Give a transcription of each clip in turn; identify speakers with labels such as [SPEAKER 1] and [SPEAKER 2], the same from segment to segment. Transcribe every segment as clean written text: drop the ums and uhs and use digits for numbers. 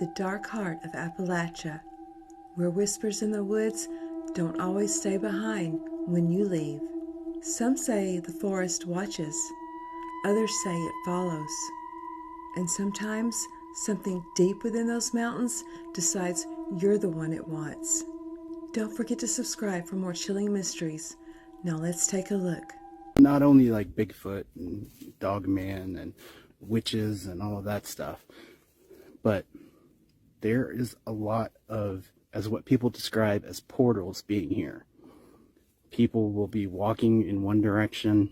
[SPEAKER 1] the dark heart of Appalachia, where whispers in the woods don't always stay behind when you leave. Some say the forest watches, others say it follows, and sometimes something deep within those mountains decides you're the one it wants. Don't forget to subscribe for more chilling mysteries. Now let's take a look.
[SPEAKER 2] Not only like Bigfoot and Dogman and witches and all of that stuff, but there is a lot of, as what people describe as portals being here. People will be walking in one direction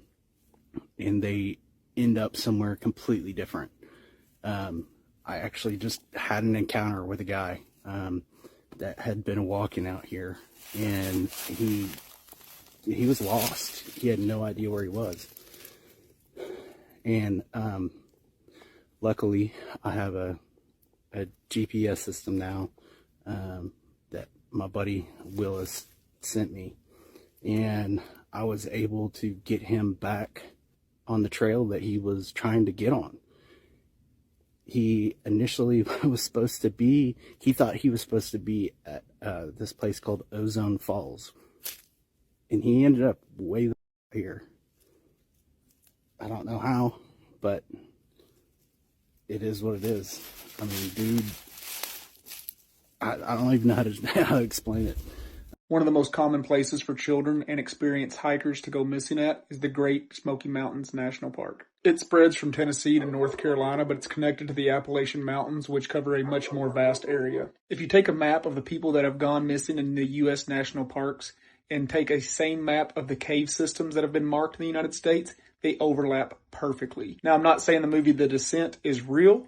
[SPEAKER 2] and they end up somewhere completely different. I actually just had an encounter with a guy that had been walking out here, and he was lost. He had no idea where he was. And luckily I have a GPS system now that my buddy Willis sent me, and I was able to get him back on the trail that he was trying to get on. He initially was supposed to be, he thought he was supposed to be at this place called Ozone Falls, and he ended up way here. I don't know how, but it is what it is. I mean, dude, I don't even know how to explain it.
[SPEAKER 3] One of the most common places for children and experienced hikers to go missing at is the Great Smoky Mountains National Park. It spreads from Tennessee to North Carolina, but it's connected to the Appalachian Mountains, which cover a much more vast area. If you take a map of the people that have gone missing in the U.S. national parks and take a same map of the cave systems that have been marked in the United States, they overlap perfectly. Now, I'm not saying the movie The Descent is real,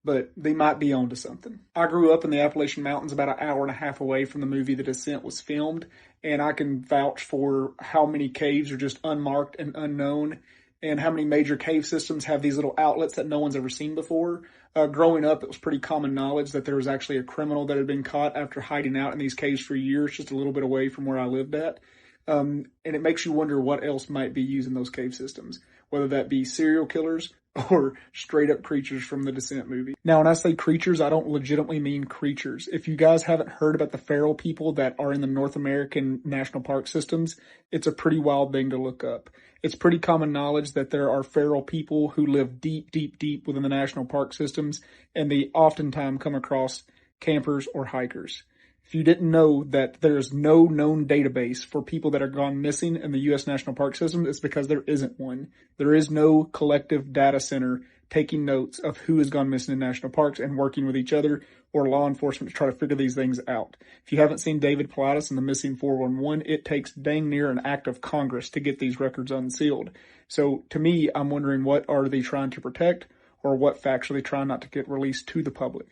[SPEAKER 3] but they might be onto something. I grew up in the Appalachian Mountains about an hour and a half away from the movie The Descent was filmed, and I can vouch for how many caves are just unmarked and unknown, and how many major cave systems have these little outlets that no one's ever seen before. Growing up, it was pretty common knowledge that there was actually a criminal that had been caught after hiding out in these caves for years, just a little bit away from where I lived at. And it makes you wonder what else might be using those cave systems, whether that be serial killers or straight up creatures from the Descent movie. Now, when I say creatures, I don't legitimately mean creatures. If you guys haven't heard about the feral people that are in the North American national park systems, it's a pretty wild thing to look up. It's pretty common knowledge that there are feral people who live deep, deep, deep within the national park systems, and they oftentimes come across campers or hikers. If you didn't know that there's no known database for people that are gone missing in the U.S. National Park System, it's because there isn't one. There is no collective data center taking notes of who has gone missing in national parks and working with each other or law enforcement to try to figure these things out. If you haven't seen David Pilatus and the Missing 411, it takes dang near an act of Congress to get these records unsealed. So to me, I'm wondering, what are they trying to protect, or what facts are they trying not to get released to the public?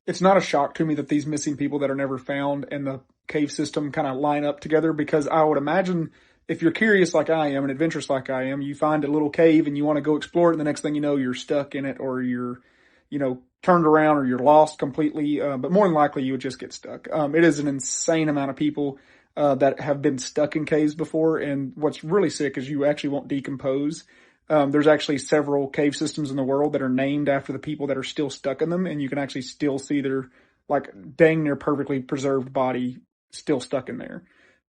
[SPEAKER 3] It's not a shock to me that these missing people that are never found and the cave system kind of line up together, because I would imagine if you're curious like I am and adventurous like I am, you find a little cave and you want to go explore it, and the next thing you know, you're stuck in it, or you're, turned around, or you're lost completely. But more than likely, you would just get stuck. It is an insane amount of people that have been stuck in caves before, and what's really sick is you actually won't decompose. There's actually several cave systems in the world that are named after the people that are still stuck in them, and you can actually still see their, like, dang near perfectly preserved body still stuck in there,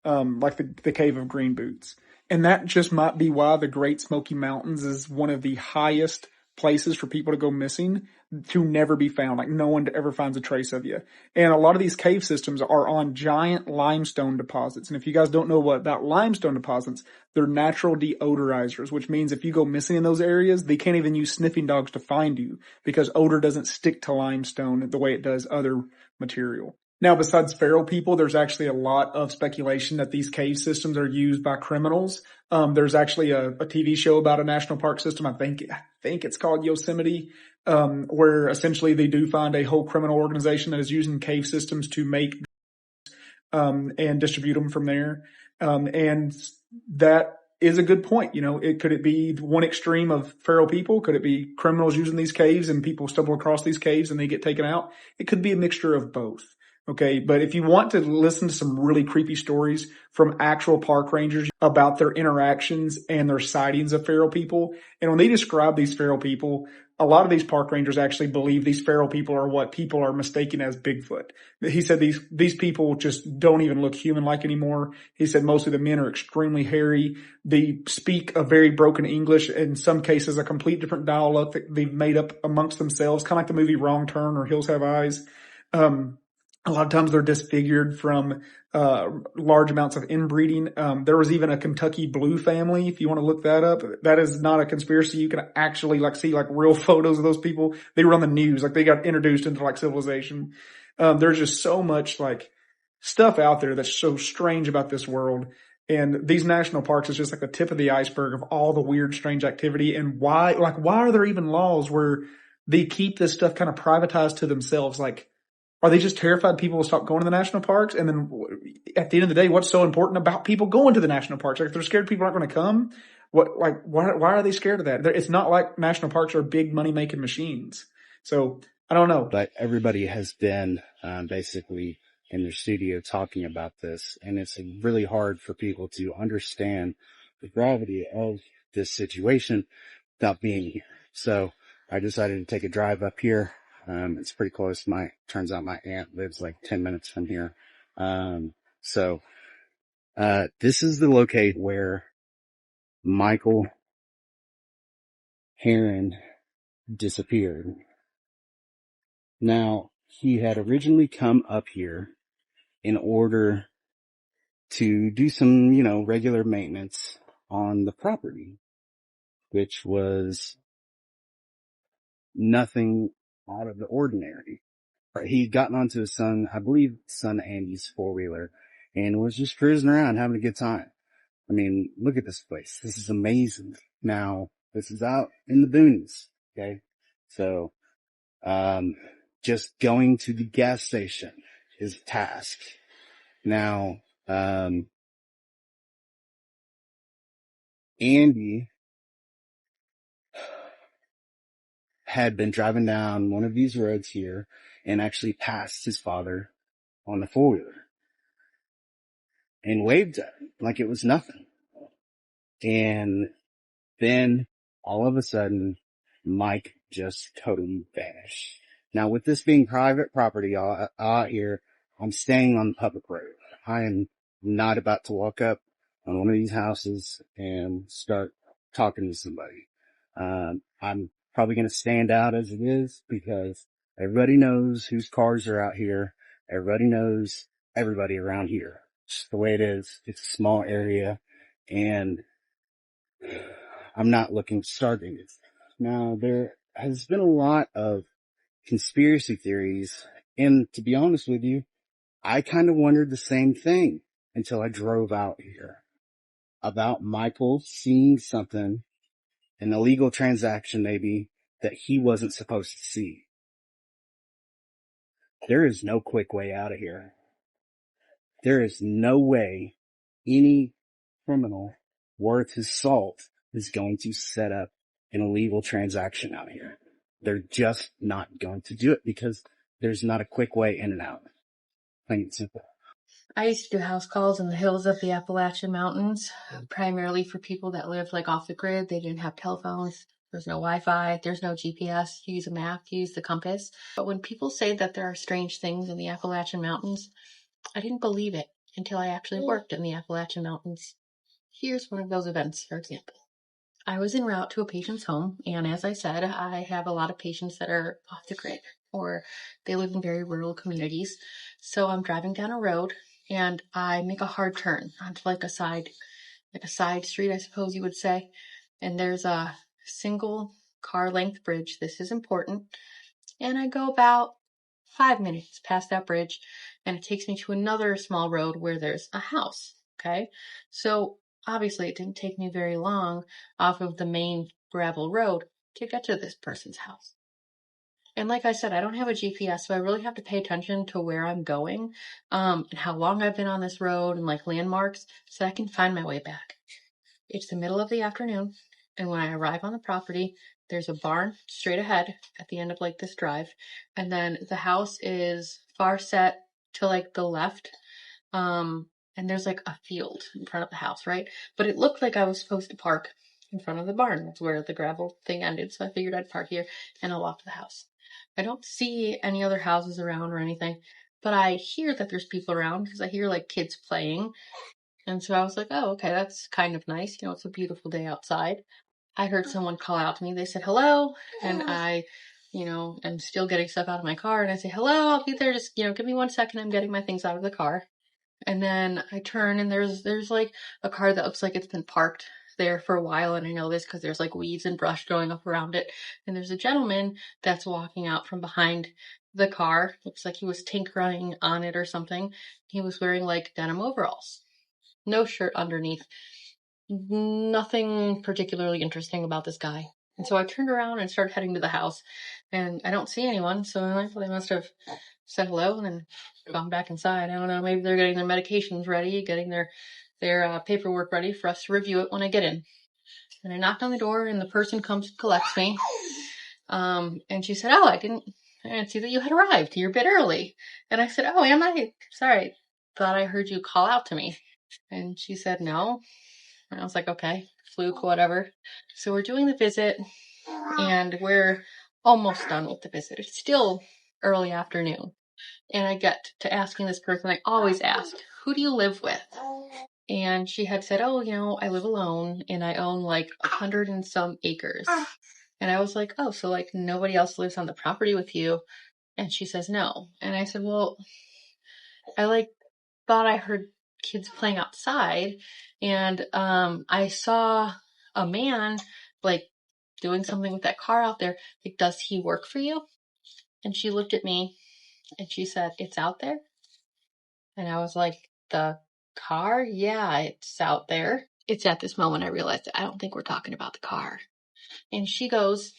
[SPEAKER 3] like the Cave of Green Boots. And that just might be why the Great Smoky Mountains is one of the highest places for people to go missing, to never be found. Like, no one ever finds a trace of you. And a lot of these cave systems are on giant limestone deposits. And if you guys don't know what about limestone deposits, they're natural deodorizers, which means if you go missing in those areas, they can't even use sniffing dogs to find you, because odor doesn't stick to limestone the way it does other material. Now, besides feral people, there's actually a lot of speculation that these cave systems are used by criminals. There's actually a TV show about a national park system. I think it's called Yosemite, where essentially they do find a whole criminal organization that is using cave systems to make and distribute them from there. And that is a good point. Could it be one extreme of feral people? Could it be criminals using these caves and people stumble across these caves and they get taken out? It could be a mixture of both. Okay, but if you want to listen to some really creepy stories from actual park rangers about their interactions and their sightings of feral people, and when they describe these feral people, a lot of these park rangers actually believe these feral people are what people are mistaken as Bigfoot. He said these people just don't even look human-like anymore. He said mostly the men are extremely hairy. They speak a very broken English, in some cases a complete different dialect that they've made up amongst themselves, kind of like the movie Wrong Turn or Hills Have Eyes. A lot of times they're disfigured from large amounts of inbreeding. There was even a Kentucky Blue family, if you want to look that up. That is not a conspiracy. You can actually see real photos of those people. They were on the news, they got introduced into civilization. There's just so much stuff out there that's so strange about this world. And these national parks is just the tip of the iceberg of all the weird, strange activity. And why are there even laws where they keep this stuff kind of privatized to themselves? Are they just terrified people will stop going to the national parks? And then at the end of the day, what's so important about people going to the national parks? If they're scared people aren't going to come, why are they scared of that? It's not like national parks are big money making machines. So I don't know.
[SPEAKER 2] But everybody has been basically in their studio talking about this, and it's really hard for people to understand the gravity of this situation without being here. So I decided to take a drive up here. It's pretty close. Turns out my aunt lives 10 minutes from here. So this is the location where Michael Heron disappeared. Now, he had originally come up here in order to do some, regular maintenance on the property, which was nothing out of the ordinary. He'd gotten onto his son Andy's four-wheeler, and was just cruising around having a good time. I mean, look at this place. This is amazing. Now, this is out in the boonies, okay? So, just going to the gas station is a task. Now, Andy had been driving down one of these roads here and actually passed his father on the four-wheeler and waved at him like it was nothing. And then all of a sudden, Mike just totally vanished. Now, with this being private property out here, I'm staying on the public road. I am not about to walk up on one of these houses and start talking to somebody. I'm probably going to stand out as it is because everybody knows whose cars are out here. Everybody knows everybody around here. It's the way it is. It's a small area, and I'm not looking to start anything. Now, there has been a lot of conspiracy theories, and to be honest with you, I kind of wondered the same thing until I drove out here about Michael seeing something, an illegal transaction maybe, that he wasn't supposed to see. There is no quick way out of here. There is no way any criminal worth his salt is going to set up an illegal transaction out here. They're just not going to do it because there's not a quick way in and out. Plain and simple.
[SPEAKER 4] I used to do house calls in the hills of the Appalachian Mountains, primarily for people that lived off the grid. They didn't have telephones. There's no Wi-Fi. There's no GPS. You use a map. You use the compass. But when people say that there are strange things in the Appalachian Mountains, I didn't believe it until I actually worked in the Appalachian Mountains. Here's one of those events, for example. I was en route to a patient's home, and as I said, I have a lot of patients that are off the grid, or they live in very rural communities. So I'm driving down a road, and I make a hard turn onto a side street, I suppose you would say. And there's a single car length bridge. This is important. And I go about 5 minutes past that bridge, and it takes me to another small road where there's a house. Okay. So obviously it didn't take me very long off of the main gravel road to get to this person's house. And like I said, I don't have a GPS, so I really have to pay attention to where I'm going, and how long I've been on this road and landmarks so I can find my way back. It's the middle of the afternoon, and when I arrive on the property, there's a barn straight ahead at the end of this drive, and then the house is far set to like the left. And there's like a field in front of the house, right? But it looked like I was supposed to park in front of the barn. That's where the gravel thing ended. So I figured I'd park here and I'll walk to the house. I don't see any other houses around or anything, but I hear that there's people around because I hear like kids playing. And so I was like, oh, okay, that's kind of nice. You know, it's a beautiful day outside. I heard someone call out to me. They said, hello. And I, you know, am still getting stuff out of my car. And I say, hello, I'll be there. Just, you know, give me 1 second. I'm getting my things out of the car. And then I turn and there's like a car that looks like it's been parked there for a while. And I know this because there's like weeds and brush growing up around it. And there's a gentleman that's walking out from behind the car. Looks like he was tinkering on it or something. He was wearing like denim overalls. No shirt underneath. Nothing particularly interesting about this guy. And so I turned around and started heading to the house. And I don't see anyone. So I'm like, well, they must have said hello and then gone back inside. I don't know. Maybe they're getting their medications ready, getting their paperwork ready for us to review it when I get in. And I knocked on the door and the person comes and collects me. And she said, oh, I didn't see that you had arrived. You're a bit early. And I said, oh, am I? Sorry. Thought I heard you call out to me. And she said, no. And I was like, okay, fluke, whatever. So we're doing the visit and we're almost done with the visit. It's still early afternoon. And I get to asking this person, I always ask, who do you live with? And she had said, oh, you know, I live alone and I own like 100 and some acres. And I was like, oh, so like nobody else lives on the property with you? And she says, no. And I said, well, I like thought I heard kids playing outside and I saw a man like doing something with that car out there. Like, does he work for you? And she looked at me and she said, it's out there. And I was like, the car? Yeah, it's out there. It's at this moment I realized that I don't think we're talking about the car. And she goes,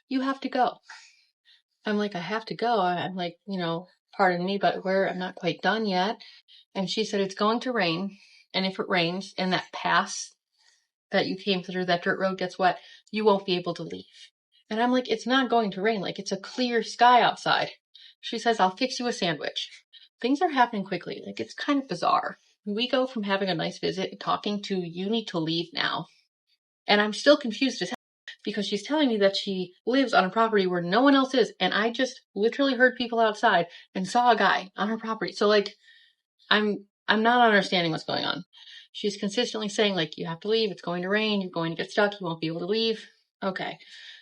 [SPEAKER 4] you have to go. I'm like, I have to go. I'm like, you know, pardon me, but I'm not quite done yet. And she said, it's going to rain. And if it rains and that pass that you came through, that dirt road gets wet, you won't be able to leave. And I'm like, it's not going to rain. Like, it's a clear sky outside. She says, I'll fix you a sandwich. Things are happening quickly. Like, it's kind of bizarre. We go from having a nice visit, talking to, you need to leave now. And I'm still confused as hell because she's telling me that she lives on a property where no one else is. And I just literally heard people outside and saw a guy on her property. So like, I'm not understanding what's going on. She's consistently saying like, you have to leave. It's going to rain. You're going to get stuck. You won't be able to leave. Okay.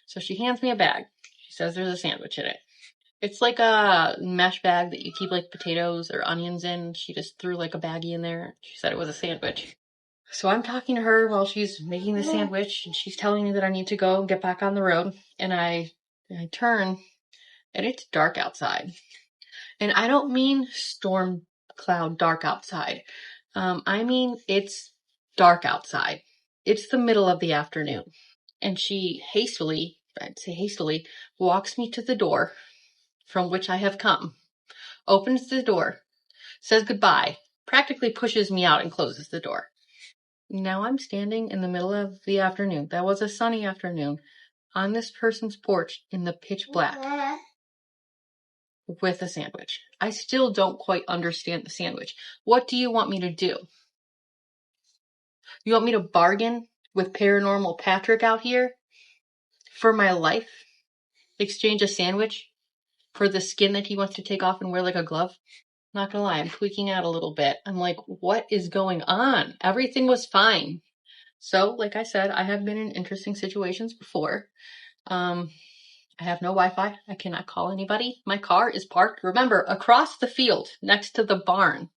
[SPEAKER 4] So she hands me a bag. She says there's a sandwich in it. It's like a mesh bag that you keep like potatoes or onions in. She just threw like a baggie in there. She said it was a sandwich. So I'm talking to her while she's making the sandwich and she's telling me that I need to go and get back on the road. And I turn and it's dark outside. And I don't mean storm cloud dark outside. I mean it's dark outside. It's the middle of the afternoon. And she hastily, walks me to the door from which I have come, opens the door, says goodbye, practically pushes me out and closes the door. Now I'm standing in the middle of the afternoon. That was a sunny afternoon on this person's porch in the pitch black with a sandwich. I still don't quite understand the sandwich. What do you want me to do? You want me to bargain with Paranormal Patrick out here for my life? Exchange a sandwich for the skin that he wants to take off and wear like a glove? Not gonna lie, I'm tweaking out a little bit. I'm like, what is going on? Everything was fine. So, like I said, I have been in interesting situations before. I have no Wi-Fi. I cannot call anybody. My car is parked, remember, across the field next to the barn,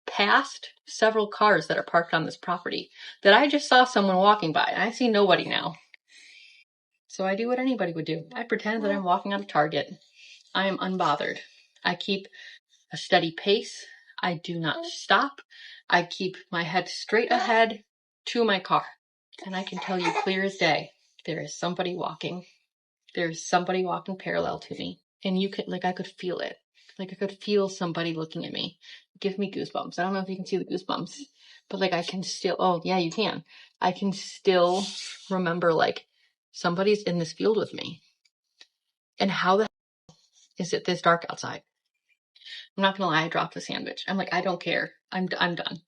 [SPEAKER 4] past several cars that are parked on this property that I just saw someone walking by. And I see nobody now. So I do what anybody would do. I pretend that I'm walking on a target. I am unbothered. I keep a steady pace. I do not stop. I keep my head straight ahead to my car. And I can tell you clear as day, there is somebody walking. There's somebody walking parallel to me. And you could, like, I could feel it. Like, I could feel somebody looking at me. Give me goosebumps. I don't know if you can see the goosebumps, but like, I can still, oh yeah, you can. I can still remember, like, somebody's in this field with me. And how the hell is it this dark outside? I'm not gonna lie, I dropped the sandwich. I'm like, I don't care. I'm done.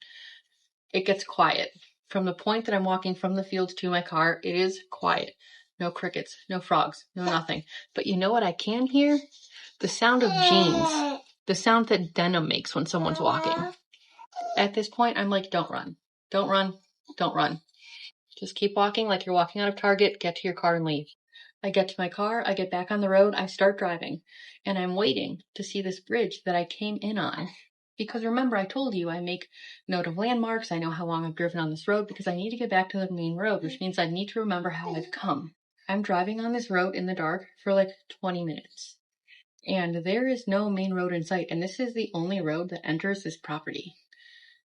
[SPEAKER 4] It gets quiet. From the point that I'm walking from the field to my car, it is quiet. No crickets, no frogs, no nothing. But you know what I can hear? The sound of jeans. The sound that denim makes when someone's walking. At this point, I'm like, don't run. Don't run. Don't run. Just keep walking like you're walking out of Target. Get to your car and leave. I get to my car. I get back on the road. I start driving. And I'm waiting to see this bridge that I came in on. Because remember, I told you I make note of landmarks. I know how long I've driven on this road because I need to get back to the main road, which means I need to remember how I've come. I'm driving on this road in the dark for like 20 minutes. And there is no main road in sight. And this is the only road that enters this property.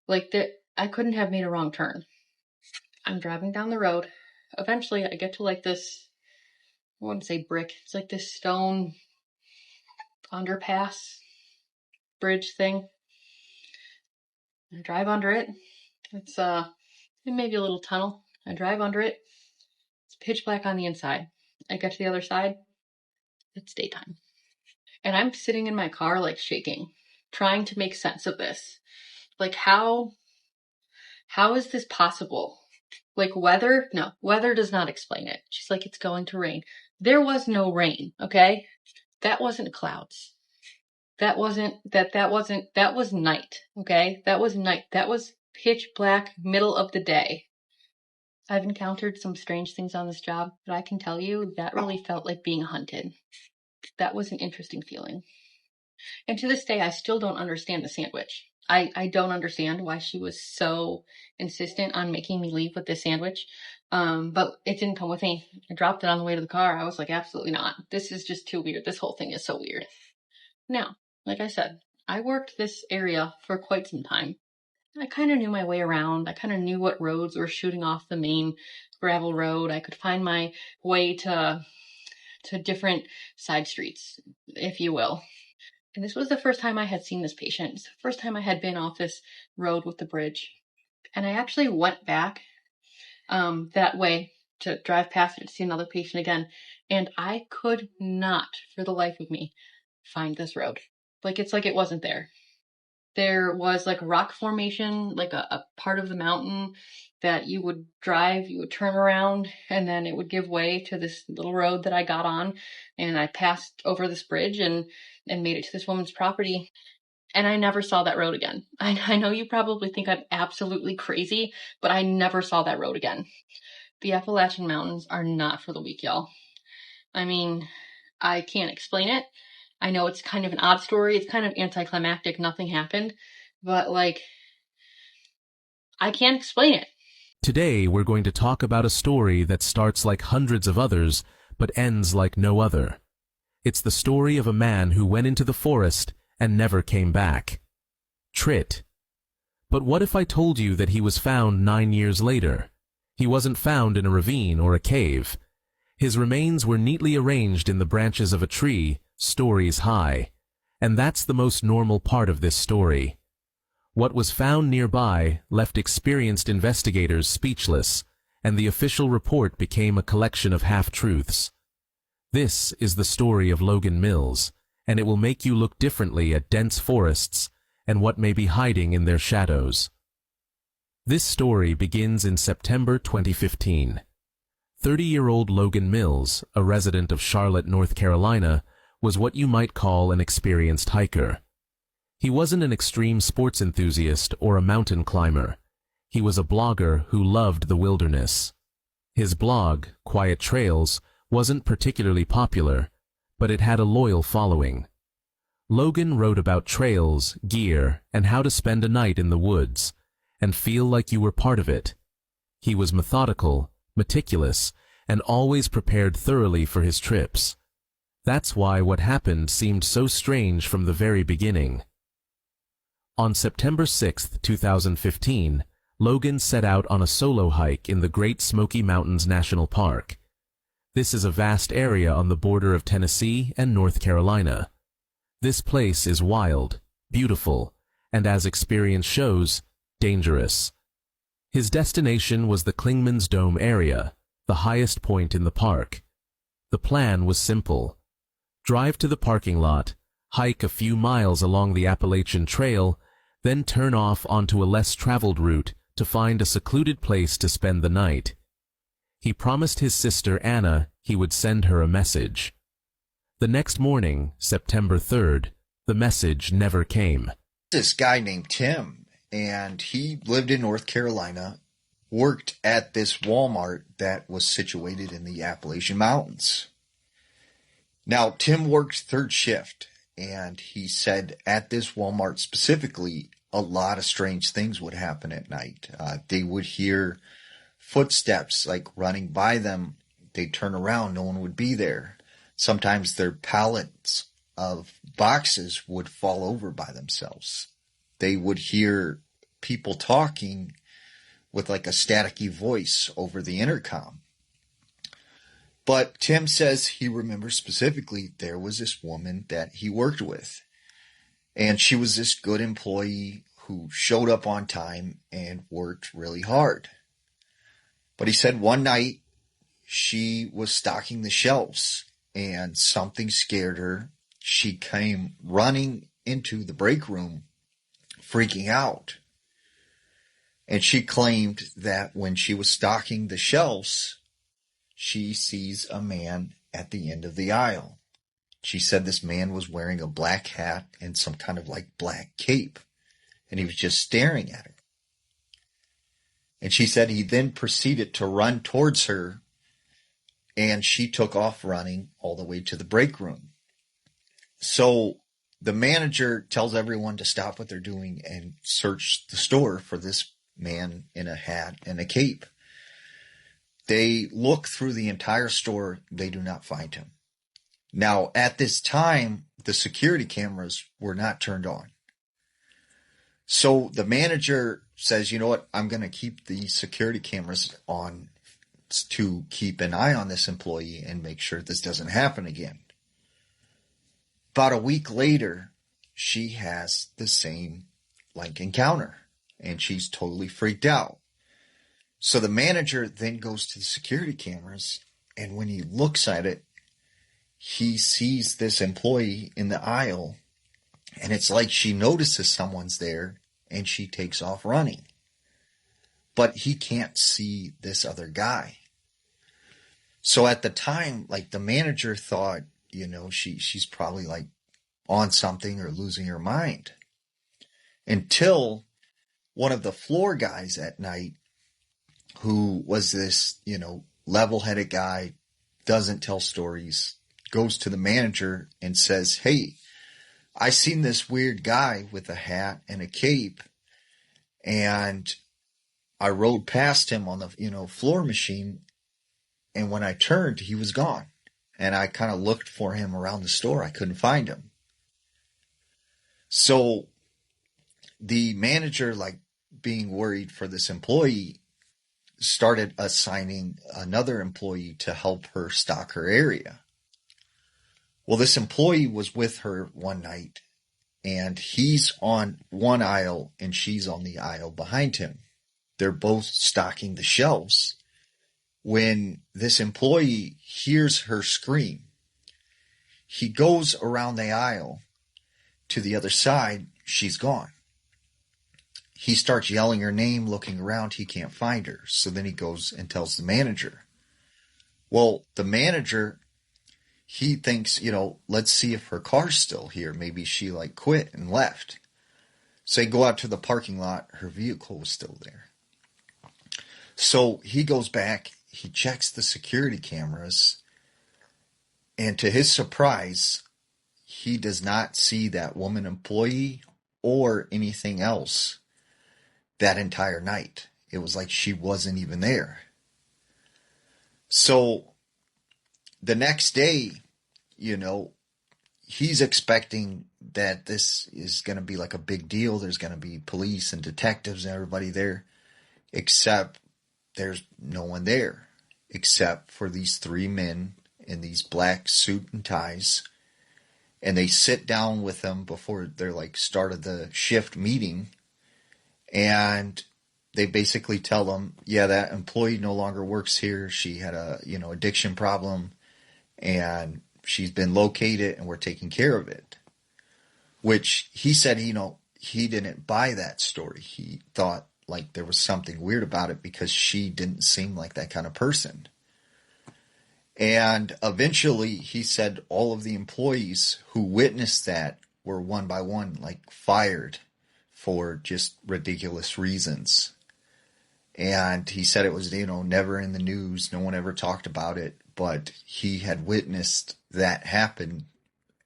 [SPEAKER 4] Like, that, I couldn't have made a wrong turn. I'm driving down the road. Eventually, I get to like this, I wouldn't say brick. It's like this stone underpass bridge thing. I drive under it. It's maybe a little tunnel. I drive under it. It's pitch black on the inside. I get to the other side. It's daytime. And I'm sitting in my car like shaking, trying to make sense of this. Like, how is this possible? Like, weather? No, weather does not explain it. She's like, it's going to rain. There was no rain, okay? That wasn't clouds. That was night, okay? That was night. That was pitch black, middle of the day. I've encountered some strange things on this job, but I can tell you that really felt like being hunted. That was an interesting feeling. And to this day, I still don't understand the sandwich. I don't understand why she was so insistent on making me leave with this sandwich. But it didn't come with me. I dropped it on the way to the car. I was like, absolutely not. This is just too weird. This whole thing is so weird. Now, like I said, I worked this area for quite some time. I kind of knew my way around. I kind of knew what roads were shooting off the main gravel road. I could find my way to different side streets, if you will. And this was the first time I had seen this patient. It's the first time I had been off this road with the bridge. And I actually went back that way to drive past it to see another patient again. And I could not, for the life of me, find this road. Like, it's like it wasn't there. There was like a rock formation, like a part of the mountain that you would drive, you would turn around, and then it would give way to this little road that I got on. And I passed over this bridge and made it to this woman's property. And I never saw that road again. I know you probably think I'm absolutely crazy, but I never saw that road again. The Appalachian Mountains are not for the weak, y'all. I mean, I can't explain it. I know it's kind of an odd story. It's kind of anticlimactic. Nothing happened. But, like, I can't explain it.
[SPEAKER 5] Today, we're going to talk about a story that starts like hundreds of others, but ends like no other. It's the story of a man who went into the forest and never came back. Trit. But what if I told you that he was found 9 years later? He wasn't found in a ravine or a cave. His remains were neatly arranged in the branches of a tree, stories high. And that's the most normal part of this story. What was found nearby left experienced investigators speechless, and the official report became a collection of half-truths. This is the story of Logan Mills, and it will make you look differently at dense forests and what may be hiding in their shadows. This story begins in September 2015. 30-year-old Logan Mills, a resident of Charlotte, North Carolina, was what you might call an experienced hiker. He wasn't an extreme sports enthusiast or a mountain climber. He was a blogger who loved the wilderness. His blog, Quiet Trails, wasn't particularly popular, but it had a loyal following. Logan wrote about trails, gear, and how to spend a night in the woods, and feel like you were part of it. He was methodical, meticulous, and always prepared thoroughly for his trips. That's why what happened seemed so strange from the very beginning. On September 6, 2015, Logan set out on a solo hike in the Great Smoky Mountains National Park. This is a vast area on the border of Tennessee and North Carolina. This place is wild, beautiful, and as experience shows, dangerous. His destination was the Clingman's Dome area, the highest point in the park. The plan was simple. Drive to the parking lot, hike a few miles along the Appalachian Trail, then turn off onto a less traveled route to find a secluded place to spend the night. He promised his sister Anna he would send her a message. The next morning, September 3rd, the message never came.
[SPEAKER 6] This guy named Tim, and he lived in North Carolina, worked at this Walmart that was situated in the Appalachian Mountains. Now, Tim worked third shift, and he said at this Walmart specifically, a lot of strange things would happen at night. They would hear footsteps like running by them. They'd turn around, no one would be there. Sometimes their pallets of boxes would fall over by themselves. They would hear people talking with like a staticky voice over the intercom. But Tim says he remembers specifically there was this woman that he worked with. And she was this good employee who showed up on time and worked really hard. But he said one night she was stocking the shelves and something scared her. She came running into the break room, freaking out. And she claimed that when she was stocking the shelves, she sees a man at the end of the aisle. She said this man was wearing a black hat and some kind of like black cape, and he was just staring at her. And she said he then proceeded to run towards her, and she took off running all the way to the break room. So the manager tells everyone to stop what they're doing and search the store for this man in a hat and a cape. They look through the entire store. They do not find him. Now, at this time, the security cameras were not turned on. So the manager says, you know what, I'm going to keep the security cameras on to keep an eye on this employee and make sure this doesn't happen again. About a week later, she has the same like encounter, and she's totally freaked out. So the manager then goes to the security cameras, and when he looks at it, he sees this employee in the aisle, and it's like she notices someone's there, and she takes off running. But he can't see this other guy. So at the time, like the manager thought, you know, she's probably like on something or losing her mind. Until one of the floor guys at night, who was this, you know, level-headed guy, doesn't tell stories, goes to the manager and says, hey, I seen this weird guy with a hat and a cape, and I rode past him on the, you know, floor machine, and when I turned, he was gone. And I kind of looked for him around the store. I couldn't find him. So the manager, like being worried for this employee, started assigning another employee to help her stock her area. Well, this employee was with her one night, and he's on one aisle and she's on the aisle behind him. They're both stocking the shelves. When this employee hears her scream, he goes around the aisle to the other side. She's gone. He starts yelling her name, looking around. He can't find her. So then he goes and tells the manager. Well, the manager, he thinks, you know, let's see if her car's still here. Maybe she like quit and left. So they go out to the parking lot. Her vehicle was still there. So he goes back. He checks the security cameras. And to his surprise, he does not see that woman employee or anything else that entire night. It was like she wasn't even there. So the next day, you know, he's expecting that this is going to be like a big deal. There's going to be police and detectives and everybody there, except there's no one there, except for these three men in these black suit and ties. And they sit down with them before they're like started the shift meeting. And they basically tell them, yeah, that employee no longer works here. She had a, you know, addiction problem, and she's been located and we're taking care of it. which he said, he didn't buy that story. He thought like there was something weird about it because she didn't seem like that kind of person. And eventually he said all of the employees who witnessed that were one by one like fired for just ridiculous reasons. And he said it was, never in the news. No one ever talked about it, but he had witnessed that happen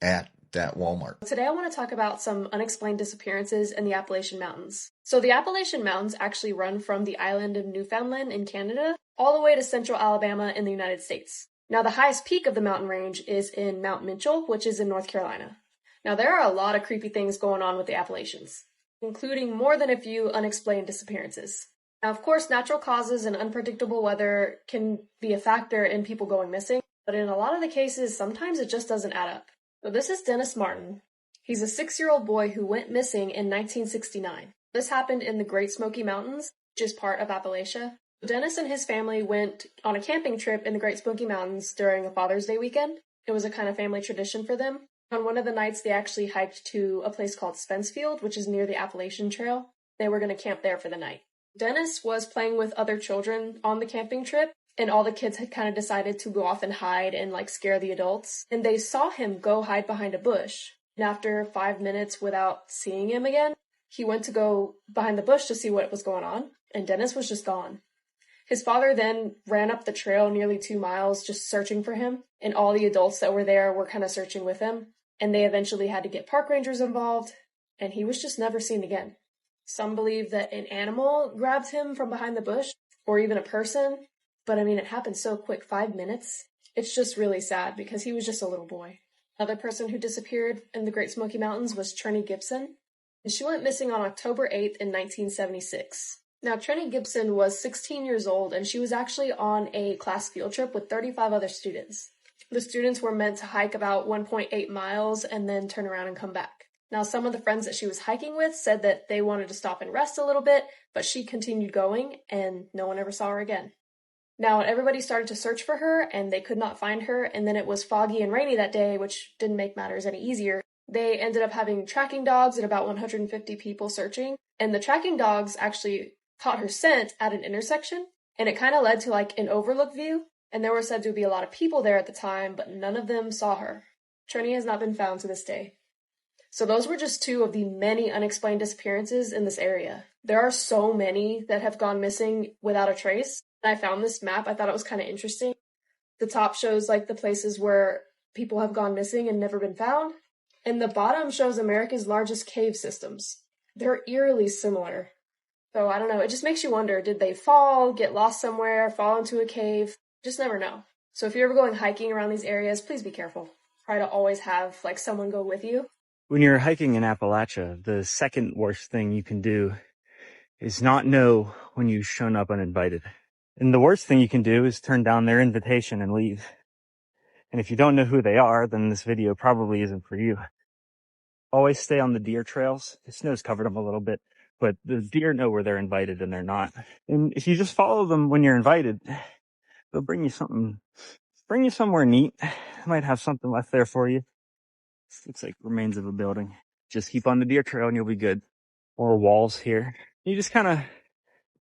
[SPEAKER 6] at that Walmart.
[SPEAKER 7] Today I want to talk about some unexplained disappearances in the Appalachian Mountains. So the Appalachian Mountains actually run from the island of Newfoundland in Canada all the way to central Alabama in the United States. Now the highest peak of the mountain range is in Mount Mitchell, which is in North Carolina. Now there are a lot of creepy things going on with the Appalachians, including more than a few unexplained disappearances. Now of course natural causes and unpredictable weather can be a factor in people going missing, but in a lot of the cases sometimes it just doesn't add up. So this is Dennis Martin. He's a 6-year-old boy who went missing in 1969. This happened in the Great Smoky Mountains, which is part of Appalachia. Dennis and his family went on a camping trip in the Great Smoky Mountains during a Father's Day weekend. It was a kind of family tradition for them. On one of the nights, they actually hiked to a place called Spencefield, which is near the Appalachian Trail. They were going to camp there for the night. Dennis was playing with other children on the camping trip, and all the kids had kind of decided to go off and hide and scare the adults. And they saw him go hide behind a bush. And after 5 minutes without seeing him again, he went to go behind the bush to see what was going on, and Dennis was just gone. His father then ran up the trail nearly 2 miles just searching for him, and all the adults that were there were kind of searching with him, and they eventually had to get park rangers involved, and he was just never seen again. Some believe that an animal grabbed him from behind the bush, or even a person, but it happened so quick, 5 minutes. It's just really sad because he was just a little boy. Another person who disappeared in the Great Smoky Mountains was Trini Gibson, and she went missing on October 8th in 1976. Now, Trini Gibson was 16 years old, and she was actually on a class field trip with 35 other students. The students were meant to hike about 1.8 miles and then turn around and come back. Now, some of the friends that she was hiking with said that they wanted to stop and rest a little bit, but she continued going, and no one ever saw her again. Now, everybody started to search for her, and they could not find her, and then it was foggy and rainy that day, which didn't make matters any easier. They ended up having tracking dogs and about 150 people searching, and the tracking dogs actually caught her scent at an intersection, and it kind of led to an overlook view, and there were said to be a lot of people there at the time, but none of them saw her. Trini has not been found to this day. So those were just 2 of the many unexplained disappearances in this area. There are so many that have gone missing without a trace. I found this map. I thought it was kind of interesting. The top shows the places where people have gone missing and never been found. And the bottom shows America's largest cave systems. They're eerily similar. So I don't know. It just makes you wonder, did they fall, get lost somewhere, fall into a cave? Just never know. So if you're ever going hiking around these areas, please be careful. Try to always have someone go with you.
[SPEAKER 8] When you're hiking in Appalachia, the second worst thing you can do is not know when you've shown up uninvited. And the worst thing you can do is turn down their invitation and leave. And if you don't know who they are, then this video probably isn't for you. Always stay on the deer trails. The snow's covered them a little bit, but the deer know where they're invited and they're not. And if you just follow them when you're invited, they'll bring you somewhere neat. Might have something left there for you. Looks like remains of a building. Just keep on the deer trail and you'll be good. Or walls here. You just kind of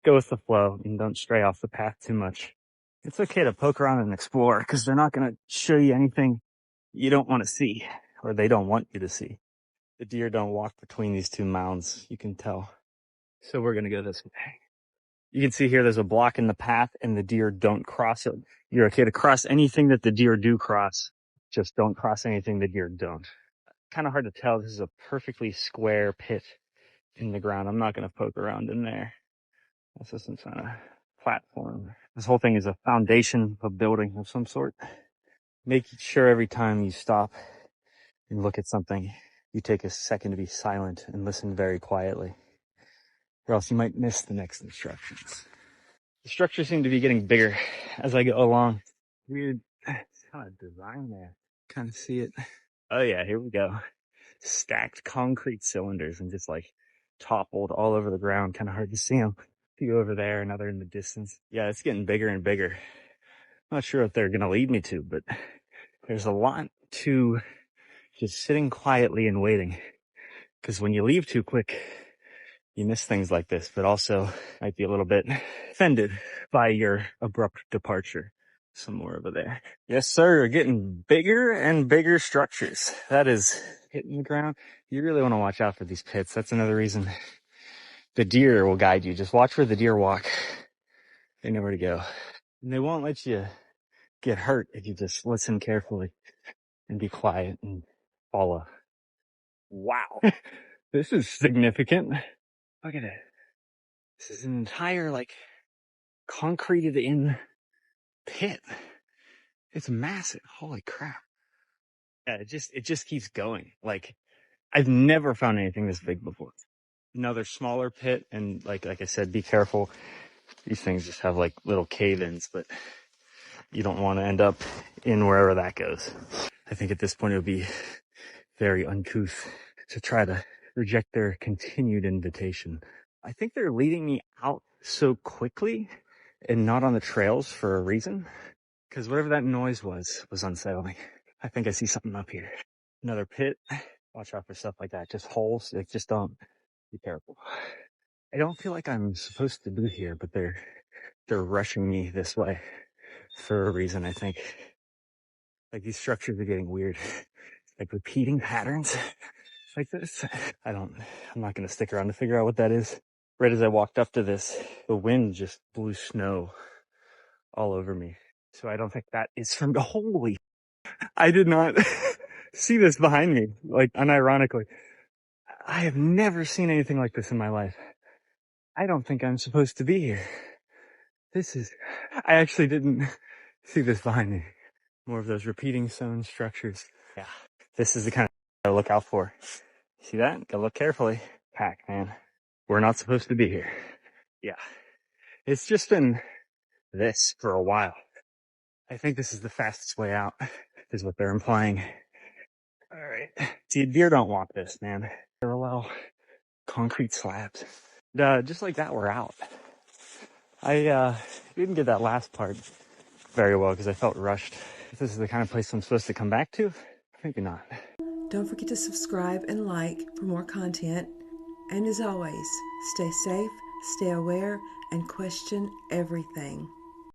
[SPEAKER 8] go with the flow and don't stray off the path too much. It's okay to poke around and explore because they're not going to show you anything you don't want to see or they don't want you to see. The deer don't walk between these 2 mounds, you can tell. So we're going to go this way. You can see here there's a block in the path and the deer don't cross it. You're okay to cross anything that the deer do cross. Just don't cross anything the deer don't. Kind of hard to tell. This is a perfectly square pit in the ground. I'm not going to poke around in there. This is some kind of platform. This whole thing is a foundation of a building of some sort. Make sure every time you stop and look at something, you take a second to be silent and listen very quietly, or else you might miss the next instructions. The structures seem to be getting bigger as I go along. Weird kind of design there. Kind of see it. Oh yeah, here we go. Stacked concrete cylinders and just toppled all over the ground. Kind of hard to see them. A few over there, another in the distance. Yeah, it's getting bigger and bigger. Not sure what they're going to lead me to, but there's a lot to just sitting quietly and waiting. Because when you leave too quick, you miss things like this, but also might be a little bit offended by your abrupt departure. Some more over there. Yes, sir. Getting bigger and bigger structures. That is hitting the ground. You really want to watch out for these pits. That's another reason the deer will guide you. Just watch where the deer walk. They know where to go. And they won't let you get hurt if you just listen carefully and be quiet and follow. Wow. This is significant. Look at it. This is an entire, like, concreted in pit. It's massive. Holy crap. Yeah, it just keeps going. Like, I've never found anything this big before. Another smaller pit, and like I said, be careful. These things just have like little cave-ins, but you don't want to end up in wherever that goes. I think at this point it would be very uncouth to try to reject their continued invitation. I think they're leading me out so quickly and not on the trails for a reason. Because whatever that noise was unsettling. I think I see something up here. Another pit. Watch out for stuff like that. Just holes. Like, just don't. Be careful. I don't feel like I'm supposed to be here, but they're rushing me this way for a reason, I think. Like, these structures are getting weird. Like repeating patterns like this. I'm not going to stick around to figure out what that is. Right as I walked up to this, the wind just blew snow all over me. So I don't think that is from, holy, I did not see this behind me, like unironically. I have never seen anything like this in my life. I don't think I'm supposed to be here. I actually didn't see this behind me. More of those repeating stone structures. Yeah, this is the kind of to look out for. See that? Gotta look carefully. Pack, man. We're not supposed to be here. Yeah. It's just been this for a while. I think this is the fastest way out, is what they're implying. Alright. See, deer don't want this, man. Parallel concrete slabs. Just like that, we're out. I didn't get that last part very well because I felt rushed. If this is the kind of place I'm supposed to come back to, maybe not.
[SPEAKER 1] Don't forget to subscribe and like for more content. And as always, stay safe, stay aware, and question everything.